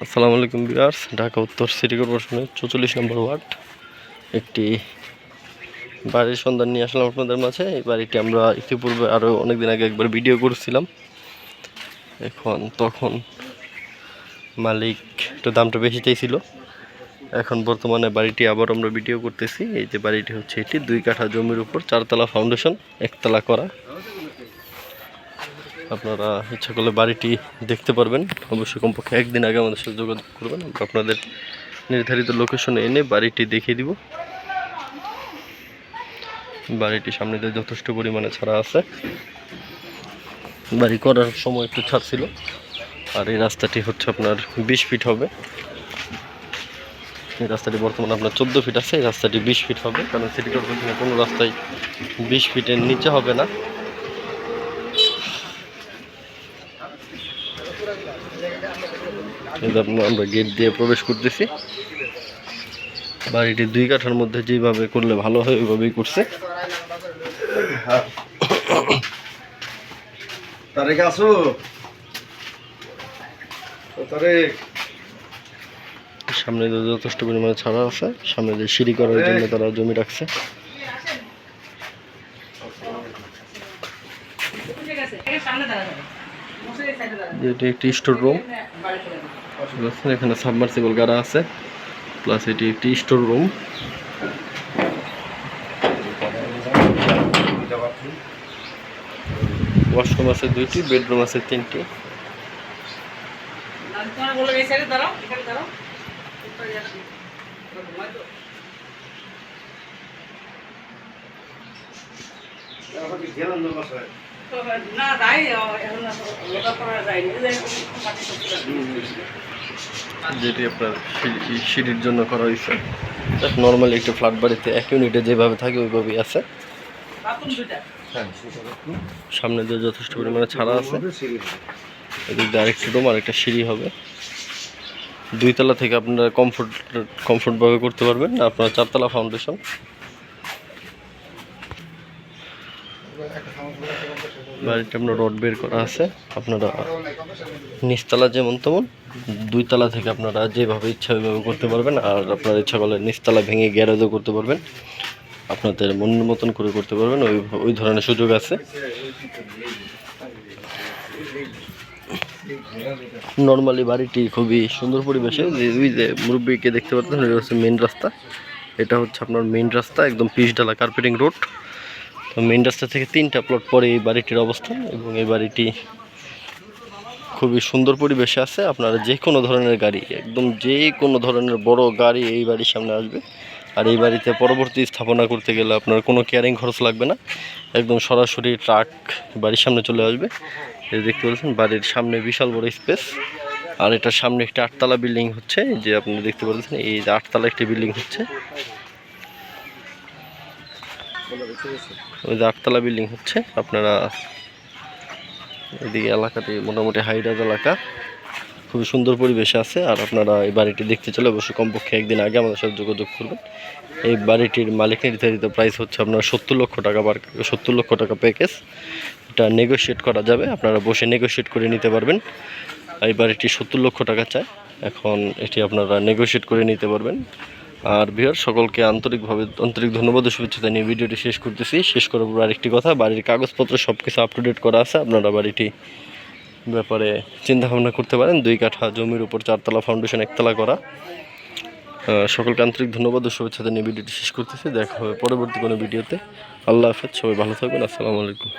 আসসালামু আলাইকুম ভিউয়ার্স, ঢাকা উত্তর সিটি কর্পোরেশনের 44 নম্বর ওয়ার্ড একটি বাড়ির সন্ধান নিয়ে আসলাম আপনাদের মাঝে। এই বাড়িটি আমরা ইতিপূর্বে আরও অনেকদিন আগে একবার ভিডিও করেছিলাম। তখন মালিক একটু দামটা বেশি চাইছিল। এখন বর্তমানে বাড়িটি আবার আমরা ভিডিও করতেছি। এই যে বাড়িটি হচ্ছে এটি 2 কাঠা জমির উপর 4তলা ফাউন্ডেশন, 1তলা করা। আপনারা ইচ্ছা করলে বাড়িটি দেখতে পারবেন। অবশ্যই কমপক্ষে একদিন আগে আমাদের সাথে যোগাযোগ করবেন। আমরা আপনাদের নির্ধারিত লোকেশনে এনে বাড়িটি দেখিয়ে দিব। বাড়িটি সামনে দিয়ে যথেষ্ট পরিমাণে ছাড়া আছে। বাড়ি করার সময় একটু ছাড় ছিল। আর এই রাস্তাটি হচ্ছে আপনার 20 ফিট হবে। এই রাস্তাটি বর্তমানে আপনার 14 ফিট আছে। এই রাস্তাটি 20 ফিট হবে, কারণ সিটি কর্পোরেশনের কোনো রাস্তায় 20 ফিটের নিচে হবে না। আমরা গেট দিয়ে প্রবেশ করতেছি। বাড়িটি 2 কাঠার মধ্যে যেভাবে করলে ভালো হয় ওইভাবেই করছে। সামনে যথেষ্ট পরিমাণে ছাড়া আছে। সামনে যে সিঁড়ি করার জন্য তারা জমি রাখছে। এটি একটি স্টোর রুম। এখানে সাবমার্সিবল গাড়া আছে, প্লাস এটি একটি স্টোর রুম। ওয়াশরুম আছে 2টি, বেডরুম আছে 3টি। যেটি আপনার সিঁড়ির জন্য করা হয়েছে। নর্মালি একটু ফ্ল্যাট বাড়িতে 1 ইউনিটে যেভাবে থাকে ওইভাবেই আছে। সামনে দিয়ে যথেষ্ট পরিমাণে ছাড়া আছে। এদিক দিয়ে আরেকটি রুম আর একটা সিঁড়ি হবে। 2 তলা থেকে আপনারা কমফোর্টভাবে করতে পারবেন। আপনার 4তলা ফাউন্ডেশন। বাড়িটা আপনার রড বের করা আছে। আপনারা নিচতলা যেমন তেমন 2 তলা থেকে আপনারা যেভাবে ইচ্ছা ওইভাবে করতে পারবেন। আর আপনার ইচ্ছা করলে নিচতলা ভেঙে গ্যারেজও করতে পারবেন। আপনাদের মনের মতন করে করতে পারবেন, ওই ধরনের সুযোগ আছে। নর্মালি বাড়িটি খুবই সুন্দর পরিবেশে। ওই যে মুরব্বীকে দেখতে পাচ্ছেন, এটা হচ্ছে মেন রাস্তা। এটা হচ্ছে আপনার মেন রাস্তা, একদম পিচ ঢালা কার্পেটিং রোড। তো মেন রাস্তা থেকে 3টা প্লট পরে এই বাড়িটির অবস্থান, এবং এই বাড়িটি খুবই সুন্দর পরিবেশে আছে। আপনারা যে কোনো ধরনের গাড়ি, একদম যে কোনো ধরনের বড় গাড়ি এই বাড়ির সামনে আসবে। আর এই বাড়িতে পরবর্তী স্থাপনা করতে গেলে আপনার কোনো কেয়ারিং খরচ লাগবে না। একদম সরাসরি ট্রাক বাড়ির সামনে চলে আসবে। এই দেখতে পাচ্ছেন বাড়ির সামনে বিশাল বড় স্পেস। আর এটার সামনে একটি 8তলা বিল্ডিং হচ্ছে। যে আপনি দেখতে পাচ্ছেন এই যে 8তলা একটি বিল্ডিং হচ্ছে। ওই যে 8তলা বিল্ডিং হচ্ছে। আপনারা এদিকে এলাকাটি মোটামুটি হাইরাজ এলাকা, খুবই সুন্দর পরিবেশে আছে। আর আপনারা এই বাড়িটি দেখতে চলে অবশ্যই কমপক্ষে একদিন আগে আমাদের সাথে যোগাযোগ করবেন। এই বাড়িটির মালিক নির্ধারিত প্রাইস হচ্ছে আপনার 70 লক্ষ টাকা 70 লক্ষ টাকা প্যাকেজ। এটা নেগোশিয়েট করা যাবে, আপনারা বসে নেগোশিয়েট করে নিতে পারবেন। এই বাড়িটি 70 লক্ষ টাকা চায়। এখন এটি আপনারা নেগোশিয়েট করে নিতে পারবেন। আর ভিউয়ার সকলকে আন্তরিক ধন্যবাদ ও শুভেচ্ছা জানিয়ে ভিডিওটি শেষ করতেছি। শেষ করার পর আরেকটি কথা, বাড়ির কাগজপত্র সব কিছু আপ টু ডেট করা আছে। আপনারা বাড়িটি ব্যাপারে চিন্তা ভাবনা করতে পারেন। 2 কাঠা জমির উপর 4তলা ফাউন্ডেশন, 1তলা করা। সকলকে আন্তরিক ধন্যবাদ ও শুভেচ্ছা জানিয়ে ভিডিওটি শেষ করতেছি। দেখা হবে পরবর্তী কোনো ভিডিওতে। আল্লাহ হাফেজ, সবাই ভালো থাকবেন। আসসালামু আলাইকুম।